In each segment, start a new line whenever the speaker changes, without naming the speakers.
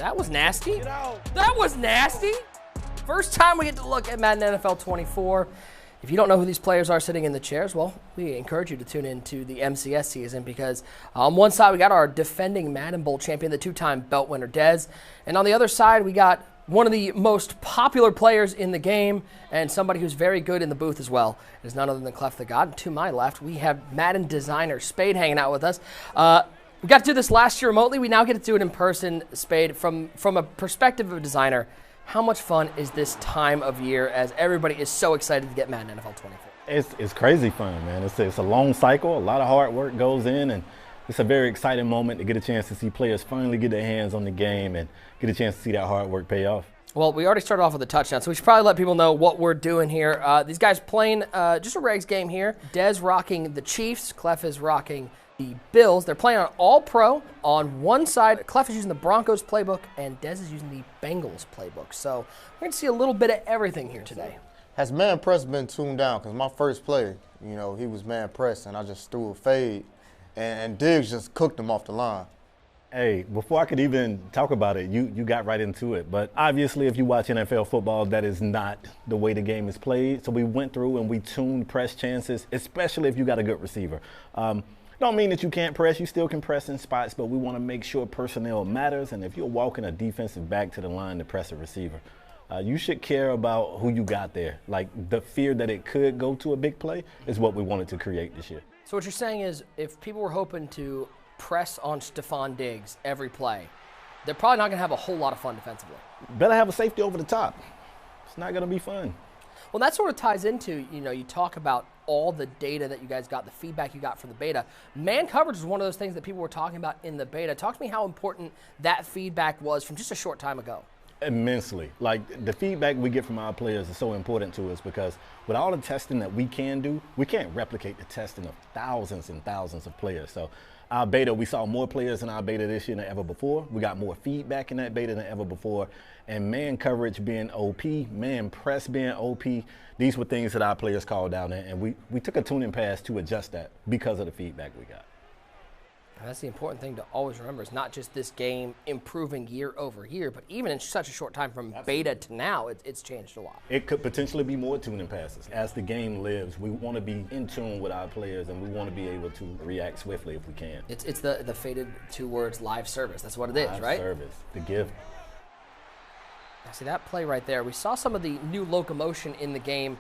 That was nasty. That was nasty. First time we get to look at Madden NFL 24. If you don't know who these players are sitting in the chairs, well, we encourage you to tune in to the MCS season because on one side we got our defending Madden Bowl champion, the two-time belt winner Dez, and on the other side we got one of the most popular players in the game and somebody who's very good in the booth as well. It is none other than Clef the God. And to my left, we have Madden designer Spade hanging out with us. We got to do this last year remotely. We now get to do it in person, Spade. From a perspective of a designer, how much fun is this time of year as everybody is so excited to get Madden NFL 24?
It's crazy fun, man. It's a long cycle. A lot of hard work goes in, and it's a very exciting moment to get a chance to see players finally get their hands on the game and get a chance to see that hard work pay off. Well,
we already started off with a touchdown, so we should probably let people know what we're doing here. These guys playing just a regs game here. Dez rocking the Chiefs. Clef is rocking the Bills. They're playing on All-Pro. On one side, Clef is using the Broncos playbook, and Dez is using the Bengals playbook. So we're going to see a little bit of everything here today.
Has man press been tuned down? Because my first play, he was man press, and I just threw a fade, and Diggs just cooked him off the line.
Hey, before I could even talk about it, you got right into it. But obviously, if you watch NFL football, that is not the way the game is played. So we went through and we tuned press chances, especially if you got a good receiver. Don't mean that you can't press. You still can press in spots, but we want to make sure personnel matters. And if you're walking a defensive back to the line to press a receiver, you should care about who you got there. Like the fear that it could go to a big play is what we wanted to create this year.
So what you're saying is if people were hoping to press on Stephon Diggs every play, they're probably not going to have a whole lot of fun defensively.
Better have a safety over the top. It's not going to be fun.
Well, that sort of ties into, you talk about all the data that you guys got, the feedback you got from the beta. Man coverage is one of those things that people were talking about in the beta. Talk to me how important that feedback was from just a short time ago.
Immensely. Like the feedback we get from our players is so important to us because with all the testing that we can do, we can't replicate the testing of thousands and thousands of players. So our beta, we saw more players in our beta this year than ever before. We got more feedback in that beta than ever before. And man coverage being OP, man press being OP, these were things that our players called out. And we took a tuning pass to adjust that because of the feedback we got.
And that's the important thing to always remember is not just this game improving year over year, but even in such a short time from beta to now, it's changed a lot.
It could potentially be more tuning passes. As the game lives, we want to be in tune with our players, and we want to be able to react swiftly if we can.
It's the faded two words, live service. That's what it is, right?
Live service, the gift.
See that play right there. We saw some of the new locomotion in the game.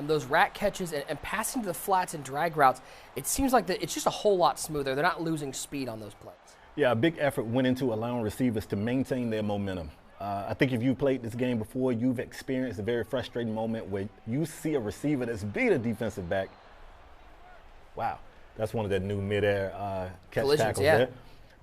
Those rat catches and passing to the flats and drag routes. It seems like it's just a whole lot smoother. They're not losing speed on those plays.
Yeah, a big effort went into allowing receivers to maintain their momentum. I think if you played this game before, you've experienced a very frustrating moment where you see a receiver that's beat a defensive back. Wow, that's one of the new midair catch tackles there.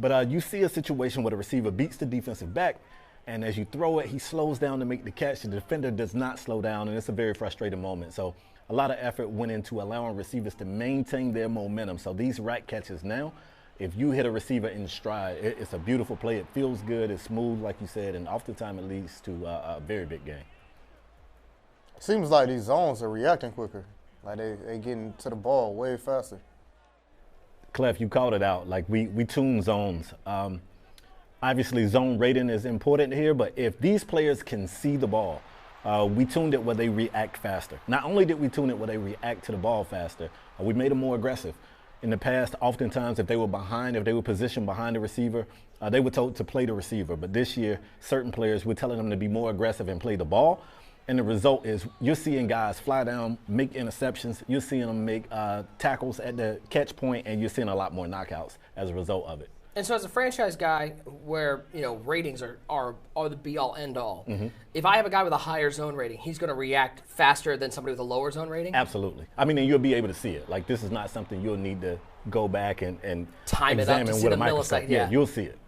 But you see a situation where the receiver beats the defensive back, and as you throw it, he slows down to make the catch. The defender does not slow down, and it's a very frustrating moment. So a lot of effort went into allowing receivers to maintain their momentum. So these rat catches now, if you hit a receiver in stride, it's a beautiful play. It feels good. It's smooth, like you said, and oftentimes it leads to a very big game.
Seems like these zones are reacting quicker. Like they getting to the ball way faster.
Clef, you called it out. Like we tune zones. Obviously, zone rating is important here, but if these players can see the ball, we tuned it where they react faster. Not only did we tune it where they react to the ball faster, we made them more aggressive. In the past, oftentimes, if they were positioned behind the receiver, they were told to play the receiver. But this year, certain players, we're telling them to be more aggressive and play the ball. And the result is you're seeing guys fly down, make interceptions. You're seeing them make tackles at the catch point, and you're seeing a lot more knockouts as a result of it.
And so as a franchise guy where, ratings are the be-all, end-all, if I have a guy with a higher zone rating, he's going to react faster than somebody with a lower zone rating?
Absolutely. I mean, and you'll be able to see it. Like, this is not something you'll need to go back and
time it up to see
with
the
a microscope.
millisecond.
Yeah, you'll see it.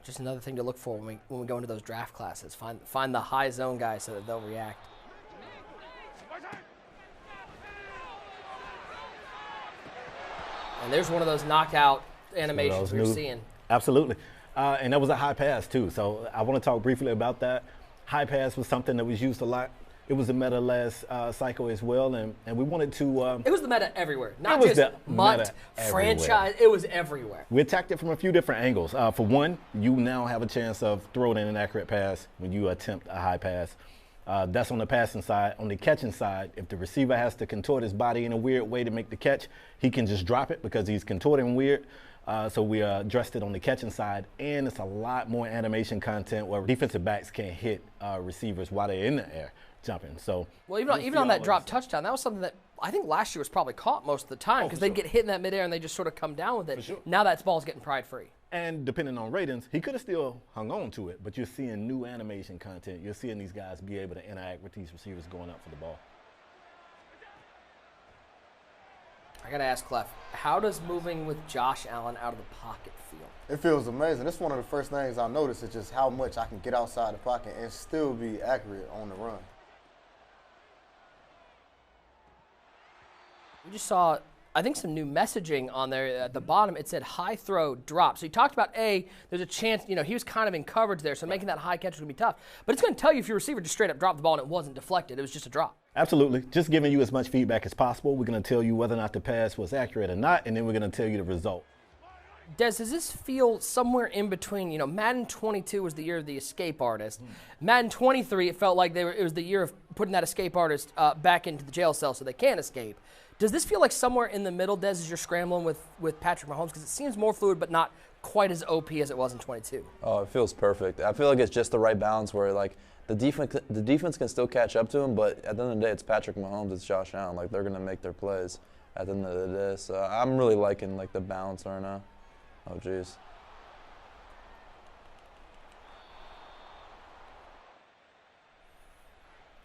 Just another thing to look for when we go into those draft classes. Find the high zone guys so that they'll react. And there's one of those knockout animations we were seeing.
Absolutely. And that was a high pass, too. So I want to talk briefly about that. High pass was something that was used a lot. It was the meta last cycle as well, and we wanted to.
It was the meta everywhere, not
was
just
the
MUT,
meta
franchise. It was everywhere.
We attacked it from a few different angles. For one, you now have a chance of throwing in an accurate pass when you attempt a high pass. That's on the passing side. On the catching side, if the receiver has to contort his body in a weird way to make the catch, he can just drop it because he's contorting weird. So we addressed it on the catching side, and it's a lot more animation content where defensive backs can hit receivers while they're in the air jumping. So
well, even on that drop touchdown, that was something that I think last year was probably caught most of the time because they'd get hit in that midair and they just sort of come down with it.
Sure.
Now that ball's getting pried free.
And depending on ratings, he could have still hung on to it, but you're seeing new animation content. You're seeing these guys be able to interact with these receivers going up for the ball.
I got to ask Clef, how does moving with Josh Allen out of the pocket feel?
It feels amazing. That's one of the first things I noticed is just how much I can get outside the pocket and still be accurate on the run.
We just saw, I think, some new messaging on there at the bottom. It said high throw drop. So you talked about, there's a chance, he was kind of in coverage there, so making that high catch was going to be tough. But it's going to tell you if your receiver just straight up dropped the ball and it wasn't deflected. It was just a drop.
Absolutely. Just giving you as much feedback as possible. We're going to tell you whether or not the pass was accurate or not, and then we're going to tell you the result.
Des, does this feel somewhere in between? Madden 22 was the year of the escape artist. Madden 23, it felt like it was the year of putting that escape artist back into the jail cell so they can't escape. Does this feel like somewhere in the middle, Des, as you're scrambling with Patrick Mahomes? Because it seems more fluid, but not quite as OP as it was in 22.
Oh, it feels perfect. I feel like it's just the right balance where, like, the defense can still catch up to him, but at the end of the day, it's Patrick Mahomes, it's Josh Allen. Like, they're going to make their plays at the end of the day. So I'm really liking, like, the balance right now. Oh, jeez.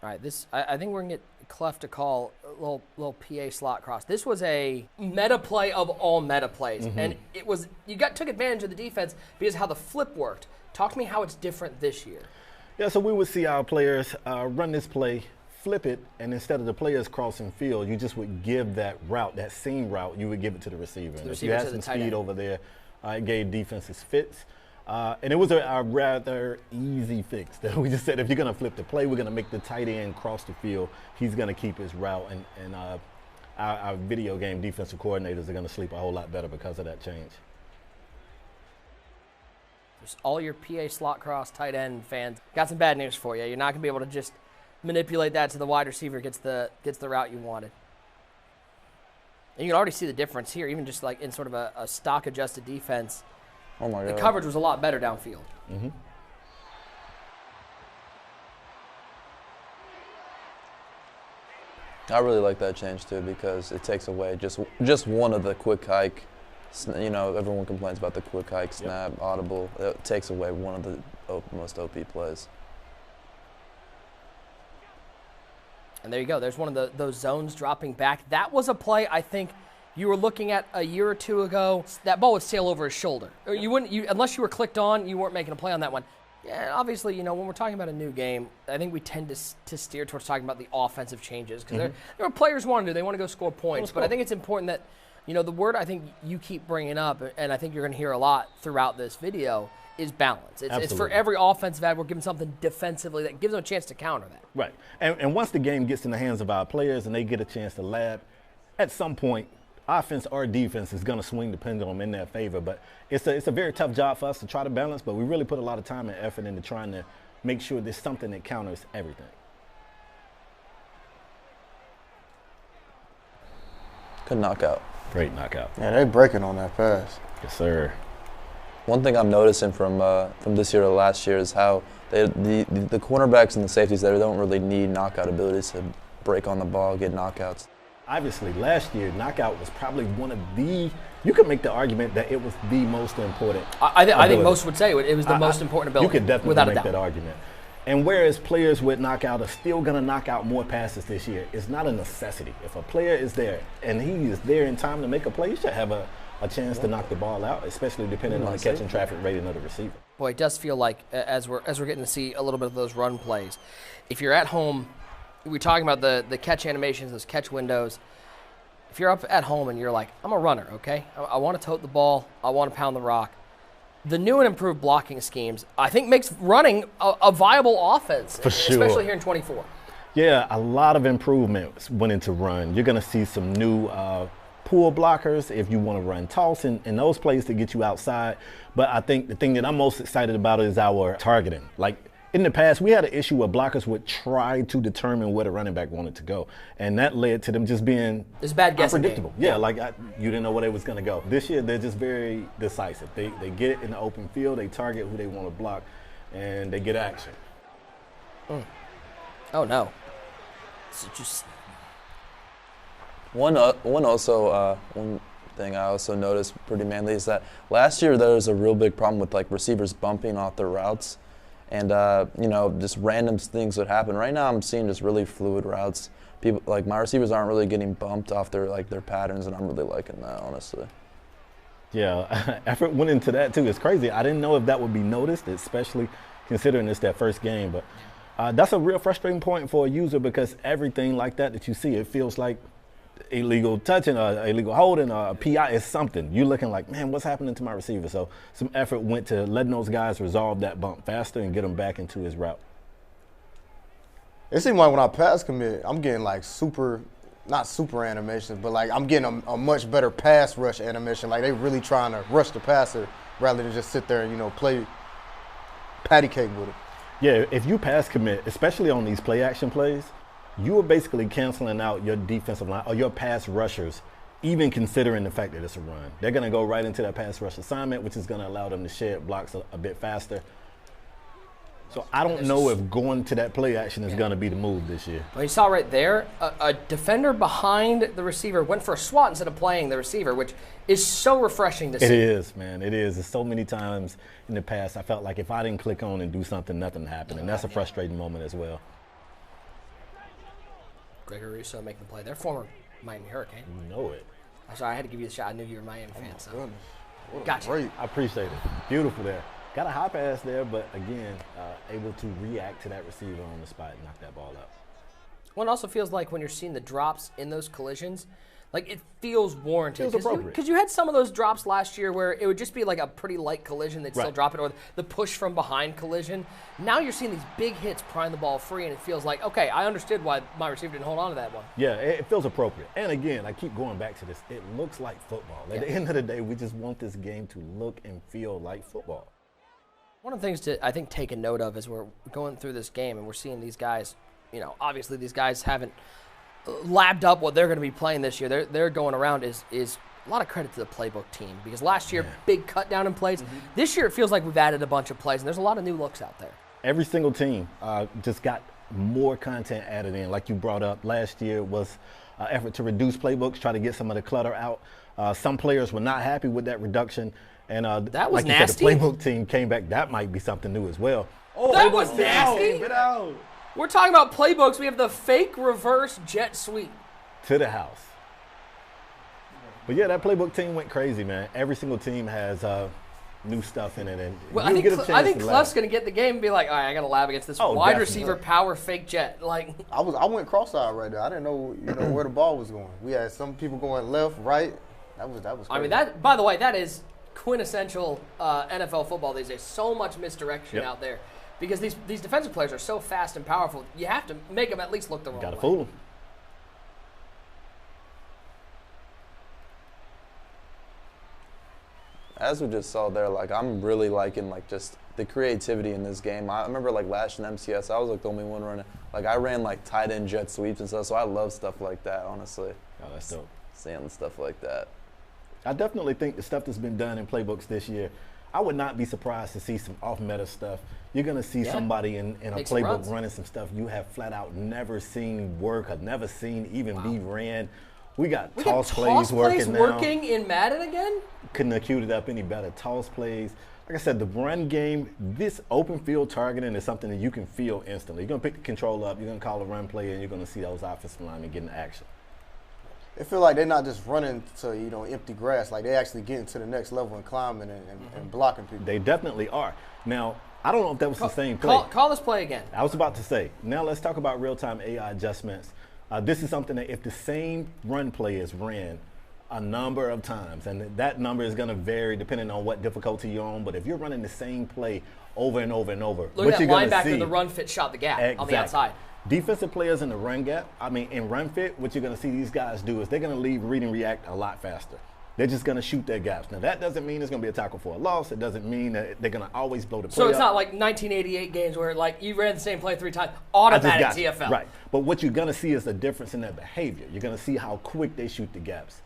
All right, I think we're going to get Clef to call a little PA slot cross. This was a meta play of all meta plays, and it was took advantage of the defense because of how the flip worked. Talk to me how it's different this year.
Yeah, so we would see our players run this play, flip it, and instead of the players crossing field, you just would give that route, that seam route, you would give it to the receiver. And if you had some speed over there, it gave defenses fits. And it was a rather easy fix. That we just said, if you're going to flip the play, we're going to make the tight end cross the field. He's going to keep his route, and our video game defensive coordinators are going to sleep a whole lot better because of that change.
Just all your PA slot cross tight end fans, got some bad news for you. You're not going to be able to just manipulate that to the wide receiver gets the route you wanted. And you can already see the difference here, even just like in sort of a stock adjusted defense.
Oh my God.
The coverage was a lot better downfield.
I really like that change too because it takes away just one of the quick hike. Everyone complains about the quick hike, snap, audible. It takes away one of the most OP plays.
And there you go. There's one of those zones dropping back. That was a play I think you were looking at a year or two ago. That ball would sail over his shoulder. You wouldn't, unless you were clicked on, you weren't making a play on that one. Yeah, obviously, when we're talking about a new game, I think we tend to steer towards talking about the offensive changes because there are players want to do. They want to go score points. But I think it's important that, the word I think you keep bringing up, and I think you're going to hear a lot throughout this video, is balance. It's for every offensive ad, we're giving something defensively that gives them a chance to counter that.
Right. And once the game gets in the hands of our players and they get a chance to lab, at some point, offense or defense is going to swing the pendulum in their favor. But it's a very tough job for us to try to balance, but we really put a lot of time and effort into trying to make sure there's something that counters everything.
Good knockout.
Great knockout.
Yeah, they breaking on that pass.
Yes, sir.
One thing I'm noticing from this year to last year is how the cornerbacks and the safeties there don't really need knockout abilities to break on the ball, get knockouts.
Obviously, last year, knockout was probably one of the, you could make the argument that it was the most important.
I think most would say it was the most important ability.
You could definitely
without
make
a doubt.
that argument. And whereas players with knockout are still going to knock out more passes this year, it's not a necessity. If a player is there and he is there in time to make a play, you should have a chance to knock the ball out, especially depending on the catch and traffic rating of the receiver.
Boy, it does feel like, as we're getting to see a little bit of those run plays, if you're at home, we're talking about the catch animations, those catch windows. If you're up at home and you're like, I'm a runner, okay? I want to tote the ball. I want to pound the rock. The new and improved blocking schemes, I think, makes running a viable offense.
For sure.
Especially here in 24.
Yeah, a lot of improvements went into run. You're going to see some new pull blockers if you want to run toss and those plays to get you outside. But I think the thing that I'm most excited about is our targeting. Like in the past, we had an issue where blockers would try to determine where the running back wanted to go. And that led to them just being unpredictable. Yeah, like you didn't know where they was going to go. This year, they're just very decisive. They get it in the open field, they target who they want to block, and they get action.
Oh, no. So just
One thing I also noticed pretty mainly is that last year there was a real big problem with like receivers bumping off their routes, and just random things would happen. Right now I'm seeing just really fluid routes. People like my receivers aren't really getting bumped off their patterns, and I'm really liking that, honestly.
Yeah, effort went into that too. It's crazy. I didn't know if that would be noticed, especially considering it's that first game, but. That's a real frustrating point for a user because everything like that you see, it feels like illegal touching or illegal holding or a PI is something. You're looking like, man, what's happening to my receiver? So some effort went to letting those guys resolve that bump faster and get him back into his route.
It seems like when I pass commit, I'm getting like not super animations, but like I'm getting a much better pass rush animation. Like they really trying to rush the passer rather than just sit there and, play patty cake with it.
Yeah, if you pass commit, especially on these play action plays, you are basically canceling out your defensive line or your pass rushers, even considering the fact that it's a run. They're going to go right into that pass rush assignment, which is going to allow them to shed blocks a bit faster. So I don't know if going to that play action is going to be the move this year.
Well, you saw right there, a defender behind the receiver went for a swat instead of playing the receiver, which is so refreshing to see.
It is, man. It is. It's so many times in the past I felt like if I didn't click on and do something, nothing happened. And that's a frustrating moment as well.
Gregory Russo making the play. They're former Miami Hurricane.
You know it.
I'm sorry, I had to give you the shot. I knew you were a Miami fan. So.
Goodness.
Gotcha.
Great.
I appreciate it. Beautiful there. Got a high pass there, but again, able to react to that receiver on the spot and knock that ball out.
Well, it also feels like when you're seeing the drops in those collisions, like it feels warranted.
Feels appropriate.
Because you had some of those drops last year where it would just be like a pretty light collision, they'd still drop it, or the push from behind collision. Now you're seeing these big hits prying the ball free, and it feels like, okay, I understood why my receiver didn't hold on to that one.
Yeah, it feels appropriate. And again, I keep going back to this. It looks like football. At the end of the day, we just want this game to look and feel like football.
One of the things to, I think, take a note of is we're going through this game and we're seeing these guys, obviously these guys haven't labbed up what they're going to be playing this year. They're going around is a lot of credit to the playbook team because last year, big cut down in plays. Mm-hmm. This year, it feels like we've added a bunch of plays and there's a lot of new looks out there.
Every single team just got more content added in. Like you brought up, last year was an effort to reduce playbooks, try to get some of the clutter out. Some players were not happy with that reduction. And
that was
like
nasty.
You said, the playbook team came back. That might be something new as well.
Oh, that was nasty. We're talking about playbooks. We have the fake reverse jet sweep.
To the house. But yeah, that playbook team went crazy, man. Every single team has new stuff in it. And
well, I think Clough's going to get the game and be like, all right, I got to lab against this wide receiver power fake jet. Like
I went cross-eyed right there. I didn't know where the ball was going. We had some people going left, right. That was crazy.
I mean, by the way, that is quintessential NFL football these days. So much misdirection out there because these defensive players are so fast and powerful. You have to make them at least look the wrong way.
Got to fool them.
As we just saw there, like I'm really liking like just the creativity in this game. I remember like last in MCS, I was like the only one running. Like I ran like tight end jet sweeps and stuff, so I love stuff like that, honestly.
Oh, that's dope.
Seeing stuff like that.
I definitely think the stuff that's been done in playbooks this year, I would not be surprised to see some off-meta stuff. You're going to see somebody in a playbook running some stuff you have flat out never seen work or never seen even be ran. We got toss plays working
in Madden again?
Couldn't have queued it up any better. Toss plays. Like I said, the run game, this open field targeting is something that you can feel instantly. You're going to pick the control up, you're going to call a run play, and you're going to see those offensive linemen getting action.
It feels like they're not just running to empty grass. Like they actually getting to the next level and climbing and blocking people.
They definitely are. Now, I don't know if that was the same play.
Call this play again.
I was about to say. Now let's talk about real-time AI adjustments. This is something that if the same run play is ran, a number of times, and that number is going to vary depending on what difficulty you're on. But if you're running the same play over and over and over,
look at that linebacker in the run fit shot the gap on the outside.
Defensive players in the run gap, in run fit, what you're going to see these guys do is they're going to leave read and react a lot faster. They're just going to shoot their gaps. Now, that doesn't mean it's going to be a tackle for a loss. It doesn't mean that they're going to always blow the play
So it's
up.
not like 1988 games where, like, you ran the same play 3 times, automatic TFL.
Right. But what you're going to see is a difference in their behavior. You're going to see how quick they shoot the gaps.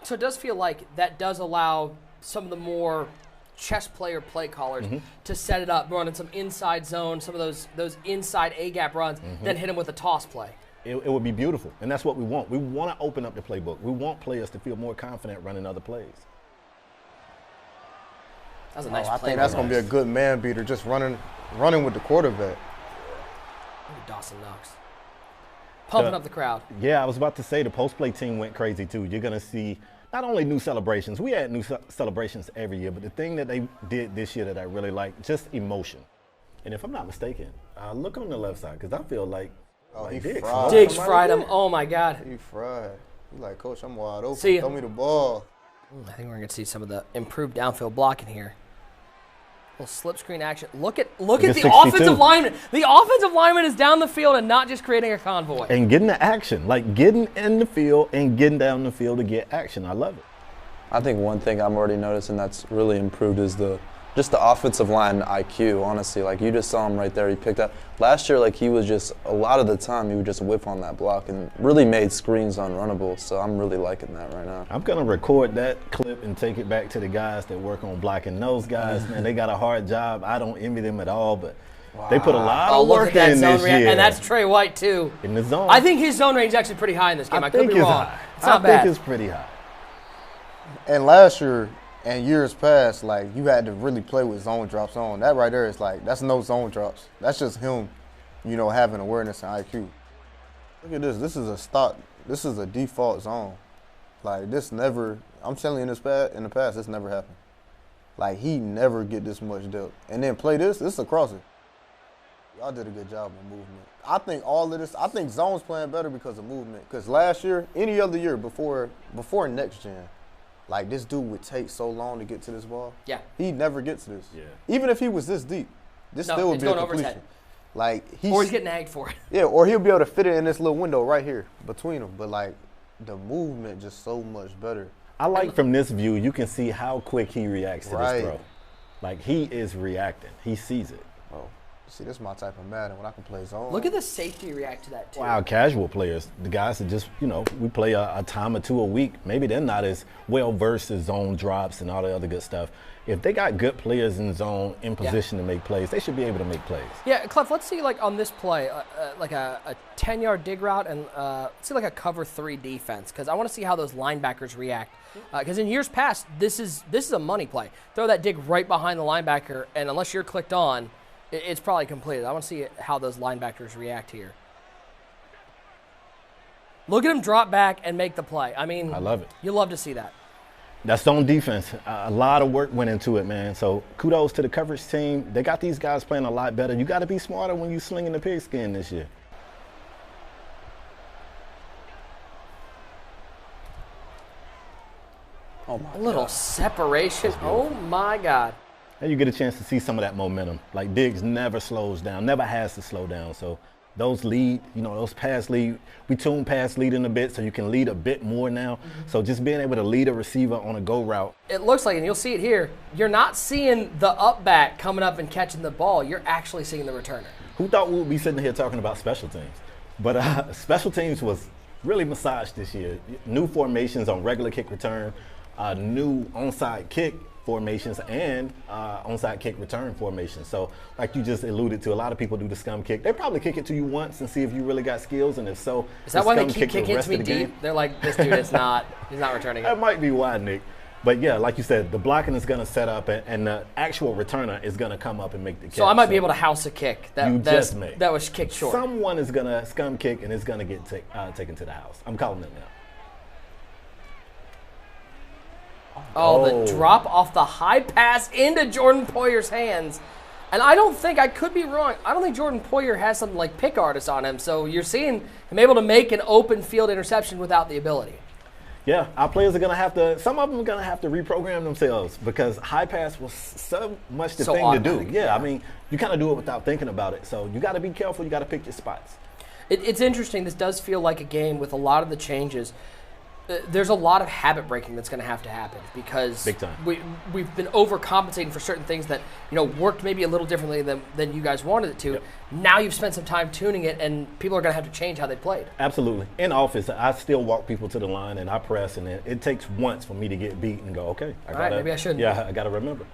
So it does feel like that does allow some of the more chess player play callers to set it up, running some inside zone, some of those inside A-gap runs, then hit them with a toss play.
It would be beautiful, and that's what we want. We want to open up the playbook. We want players to feel more confident running other plays.
That's a nice
I
play.
think that's going to be a good man beater, just running with the quarterback.
Look at Dawson Knox. Pumping up the crowd.
Yeah, I was about to say the post-play team went crazy, too. You're going to see not only new celebrations. We had new celebrations every year, but the thing that they did this year that I really like, just emotion. And if I'm not mistaken, look on the left side, because I feel like
Diggs fried him. Oh, my God.
He fried. He like, Coach, I'm wide open.
See ya.
Throw me the ball.
I think we're going to see some of the improved downfield blocking here. A little slip screen action. Look at the
62.
offensive lineman. The offensive lineman is down the field and not just creating a convoy.
And getting the action, like getting in the field and getting down the field to get action. I love it.
I think one thing I'm already noticing that's really improved is just the offensive line IQ, honestly. Like, you just saw him right there. He picked up. Last year, like, he was just, a lot of the time, he would just whiff on that block and really made screens unrunnable. So I'm really liking that right now.
I'm going to record that clip and take it back to the guys that work on blocking. Those guys, man, they got a hard job. I don't envy them at all, but they put a lot of work in this year.
And that's Trey White, too.
In the zone.
I think his zone range is actually pretty high in this game. I could be wrong. It's not bad.
I think it's pretty high.
And last year and years past, like, you had to really play with zone drops on. That right there is like, that's no zone drops. That's just him, having awareness and IQ. Look at this. This is a stock. This is a default zone. Like, this never, I'm telling you, in the past, this never happened. Like, he never get this much depth. And then play this is a crosser. Y'all did a good job on movement. I think all of this, I think zone's playing better because of movement. Because last year, any other year before next gen, like, this dude would take so long to get to this ball.
Yeah.
He'd never get to this.
Yeah.
Even if he was this deep, still would be a completion.
Like, or he's getting nagged for it.
Yeah, or he'll be able to fit it in this little window right here between them. But, like, the movement just so much better.
I like from this view, you can see how quick he reacts to this throw. Like, he is reacting. He sees it.
Oh, see, this is my type of Madden when I can play zone.
Look at the safety react to that, too.
Wow, casual players, the guys that just, we play a time or two a week. Maybe they're not as well versed as zone drops and all the other good stuff. If they got good players in zone in position to make plays, they should be able to make plays.
Yeah, Clef, let's see, like, on this play, like a 10-yard dig route and let's see, like, a cover 3 defense, because I want to see how those linebackers react. Because in years past, this is a money play. Throw that dig right behind the linebacker, and unless you're clicked on, it's probably completed. I want to see how those linebackers react here. Look at him drop back and make the play. I mean,
I love it.
You love to see that.
That's on defense. A lot of work went into it, man. So kudos to the coverage team. They got these guys playing a lot better. You got to be smarter when you slinging the pigskin this year.
Oh my
A little separation. Oh, my God.
And you get a chance to see some of that momentum. Like, Diggs never slows down, never has to slow down. So those lead, those pass lead, we tune pass leading a bit so you can lead a bit more now. So just being able to lead a receiver on a go route.
It looks like, and you'll see it here, you're not seeing the up back coming up and catching the ball. You're actually seeing the returner.
Who thought we would be sitting here talking about special teams? But special teams was really massaged this year. New formations on regular kick return, new onside kick formations, and onside kick return formations. So like you just alluded to, a lot of people do the scum kick. They probably kick it to you once and see if you really got skills, and if so,
is that why they keep kicking it to me deep? They're like, this dude is not, he's not returning it.
That might be why, Nick. But yeah, like you said, the blocking is going to set up, and the actual returner is going to come up and make the kick.
So I might be able to house a kick that was kicked short.
Someone is going to scum kick, and it's going to get taken to the house. I'm calling it now.
Oh, the drop off the high pass into Jordan Poyer's hands. And I could be wrong, I don't think Jordan Poyer has something like pick artist on him, so you're seeing him able to make an open field interception without the ability.
Yeah, our players are going to have to, some of them are going to have to reprogram themselves because high pass was so much the thing to do. Yeah, I mean, you kind of do it without thinking about it. So you got to be careful. You got to pick your spots.
It's interesting. This does feel like a game with a lot of the changes. There's a lot of habit breaking that's going to have to happen because
Big time.
We've been overcompensating for certain things that worked maybe a little differently than you guys wanted it to.
Yep.
Now you've spent some time tuning it, and people are going to have to change how they played.
Absolutely. In office, I still walk people to the line and I press, and it takes once for me to get beat and go, okay,
Maybe I shouldn't.
Yeah, I got to remember.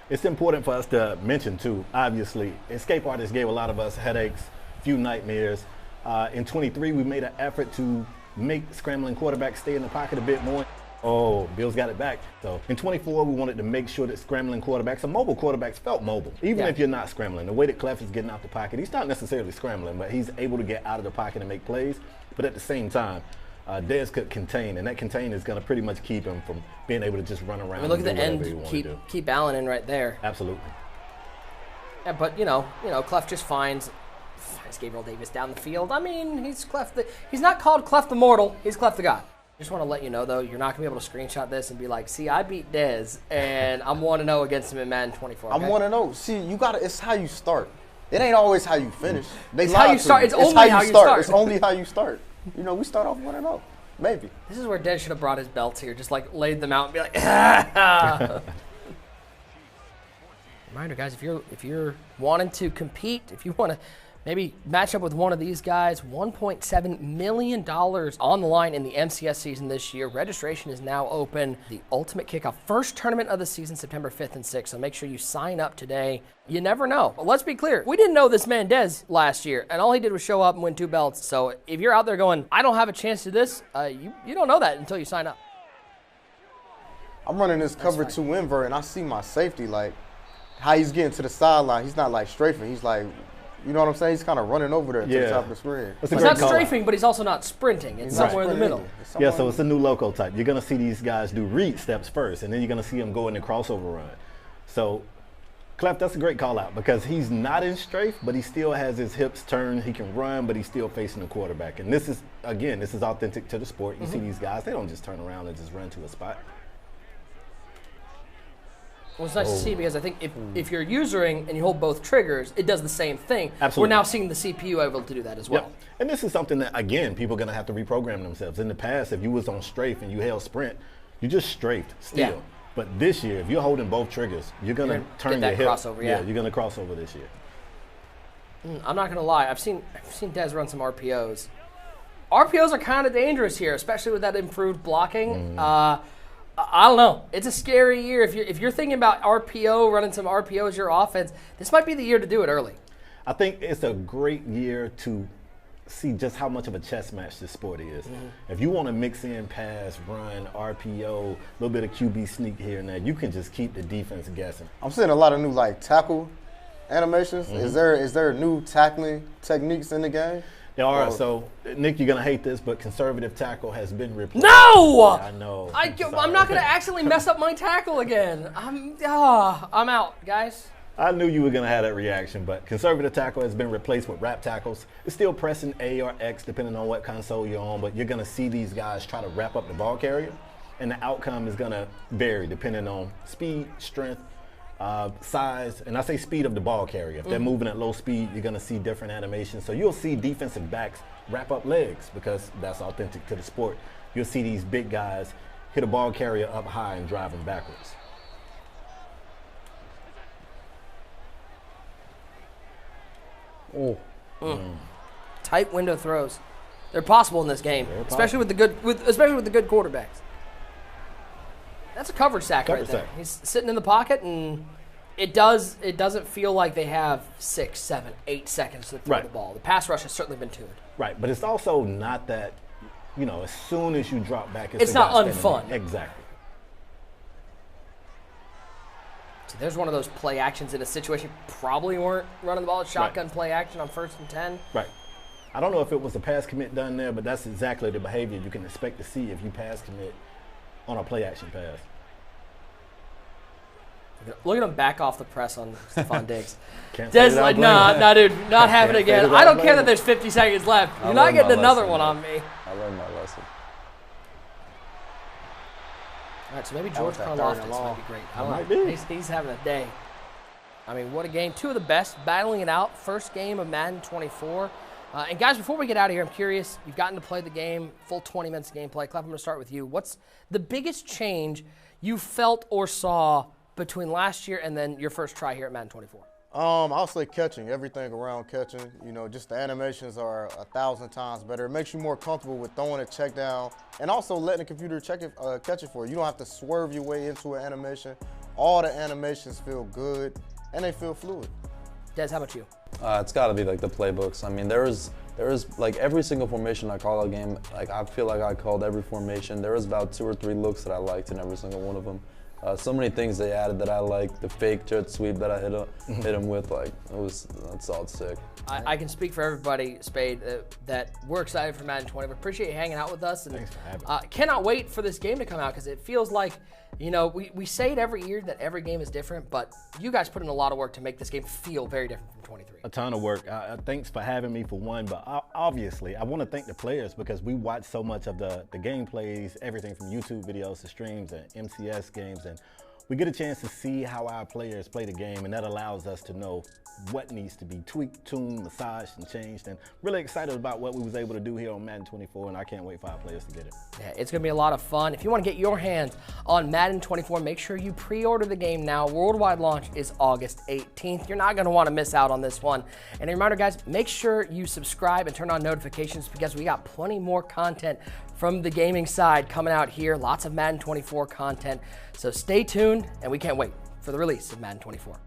It's important for us to mention too. Obviously, escape artists gave a lot of us headaches, few nightmares. In 23, we made an effort to make scrambling quarterbacks stay in the pocket a bit more. Oh, Bills got it back. So in 24, we wanted to make sure that scrambling quarterbacks and mobile quarterbacks felt mobile, even if you're not scrambling. The way that Clef is getting out the pocket, he's not necessarily scrambling, but he's able to get out of the pocket and make plays. But at the same time, Dez could contain, and that contain is going to pretty much keep him from being able to just run around.
I mean, look at the end, keep Allen in right there.
Absolutely.
Yeah, but Clef just finds Gabriel Davis down the field. I mean, he's not called Clef the Mortal. He's Clef the God. Just want to let you know, though, you're not going to be able to screenshot this and be like, see, I beat Dez, and I'm 1-0 against him in Madden 24. Okay?
I'm 1-0. See, it's how you start. It ain't always how you finish.
It's how you start. It's only how you start.
It's only how you start. We start off 1-0. Maybe.
This is where Dez should have brought his belts here, just like laid them out and be like, Reminder, guys, if you're wanting to compete, if you want to maybe match up with one of these guys, $1.7 million on the line in the MCS season this year. Registration is now open. The Ultimate Kickoff, first tournament of the season, September 5th and 6th. So make sure you sign up today. You never know. But let's be clear. We didn't know this man Dez last year, and all he did was show up and win 2 belts. So if you're out there going, I don't have a chance to this, you don't know that until you sign up.
I'm running this cover 2 invert, and I see my safety, like, how he's getting to the sideline. He's not, like, strafing. He's, like, you know what I'm saying? He's kind of running over there to the top of the screen.
He's not strafing, but he's also not sprinting. It's somewhere in the middle.
Yeah, so it's a new loco type. You're going to see these guys do read steps first, and then you're going to see them go in the crossover run. So, Clef, that's a great call out because he's not in strafe, but he still has his hips turned. He can run, but he's still facing the quarterback. And this is authentic to the sport. You see these guys, they don't just turn around and just run to a spot.
Well, it's nice to see because I think if you're usering and you hold both triggers, it does the same thing.
Absolutely.
We're now seeing the CPU able to do that as well.
Yep. And this is something that, again, people are going to have to reprogram themselves. In the past, if you was on strafe and you held sprint, you just strafed still. Yeah. But this year, if you're holding both triggers, you're going to turn your hip.
Crossover, yeah.
You're going to cross over this year.
I'm not going to lie. I've seen Dez run some RPOs. RPOs are kind of dangerous here, especially with that improved blocking. I don't know. It's a scary year. If you're thinking about RPO, running some RPO as your offense, this might be the year to do it early.
I think it's a great year to see just how much of a chess match this sport is. If you want to mix in pass, run, RPO, a little bit of QB sneak here and there, you can just keep the defense guessing.
I'm seeing a lot of new tackle animations. Is there new tackling techniques in the game?
There are. So, Nick, you're going to hate this, but conservative tackle has been replaced.
No!
I know.
I'm not going to accidentally mess up my tackle again. I'm out, guys.
I knew you were going to have that reaction, but conservative tackle has been replaced with wrap tackles. It's still pressing A or X depending on what console you're on, but you're going to see these guys try to wrap up the ball carrier, and the outcome is going to vary depending on speed, strength, size, and I say speed of the ball carrier. If they're moving at low speed, you're going to see different animations. So you'll see defensive backs wrap up legs because that's authentic to the sport. You'll see these big guys hit a ball carrier up high and drive them backwards.
Tight window throws. They're possible in this game, especially with the good quarterbacks. That's a coverage sack right there. He's sitting in the pocket, and it doesn't feel like they have 6, 7, 8 seconds to throw the ball. The pass rush has certainly been tuned.
Right, but it's also not that, as soon as you drop back,
it's not unfun.
Exactly.
So there's one of those play actions in a situation probably weren't running the ball. Shotgun play action on 1st and 10.
Right. I don't know if it was a pass commit done there, but that's exactly the behavior you can expect to see if you pass commit on a play action pass.
Look at him back off the press on Stephon Diggs.
Can't
Des
fade it
like,
out,
nah, dude, not having it
Can't fade
again.
it
I
out,
don't care
blame
that there's 50 seconds left. You're
I
not
learned
getting
my
another
lesson,
one
man.
on me.
I learned my lesson.
All right, so maybe George
that third
Karlaftis
and
might
long.
be great. I
That
don't
might
know.
be.
He's having a day. I mean, what a game. Two of the best battling it out. First game of Madden 24. And guys, before we get out of here, I'm curious. You've gotten to play the game, full 20 minutes of gameplay. Clef, I'm going to start with you. What's the biggest change you felt or saw between last year and then your first try here at Madden 24?
I'll say catching, everything around catching. You know, just the animations are 1,000 times better. It makes you more comfortable with throwing a check down and also letting the computer catch it for you. You don't have to swerve your way into an animation. All the animations feel good and they feel fluid.
Des, how about you?
It's got to be like the playbooks. I mean, there is like every single formation I call a game. Like I feel like I called every formation. There was about 2 or 3 looks that I liked in every single one of them. So many things they added that I liked. The fake jet sweep that I hit him with, like that's all sick.
I can speak for everybody, Spade, that we're excited for Madden 20. We appreciate you hanging out with us. And
Thanks for having me.
cannot wait for this game to come out because it feels like, you know, we say it every year that every game is different, but you guys put in a lot of work to make this game feel very different from 23.
A ton of work. Thanks for having me for one, but obviously I want to thank the players because we watch so much of the gameplays, everything from YouTube videos to streams and MCS games, and we get a chance to see how our players play the game, and that allows us to know what needs to be tweaked, tuned, massaged, and changed. And really excited about what we was able to do here on Madden 24, and I can't wait for our players to get it.
Yeah, it's going to be a lot of fun. If you want to get your hands on Madden 24, make sure you pre-order the game now. Worldwide launch is August 18th. You're not going to want to miss out on this one. And a reminder, guys, make sure you subscribe and turn on notifications because we got plenty more content from the gaming side coming out here. Lots of Madden 24 content. So stay tuned, and we can't wait for the release of Madden 24.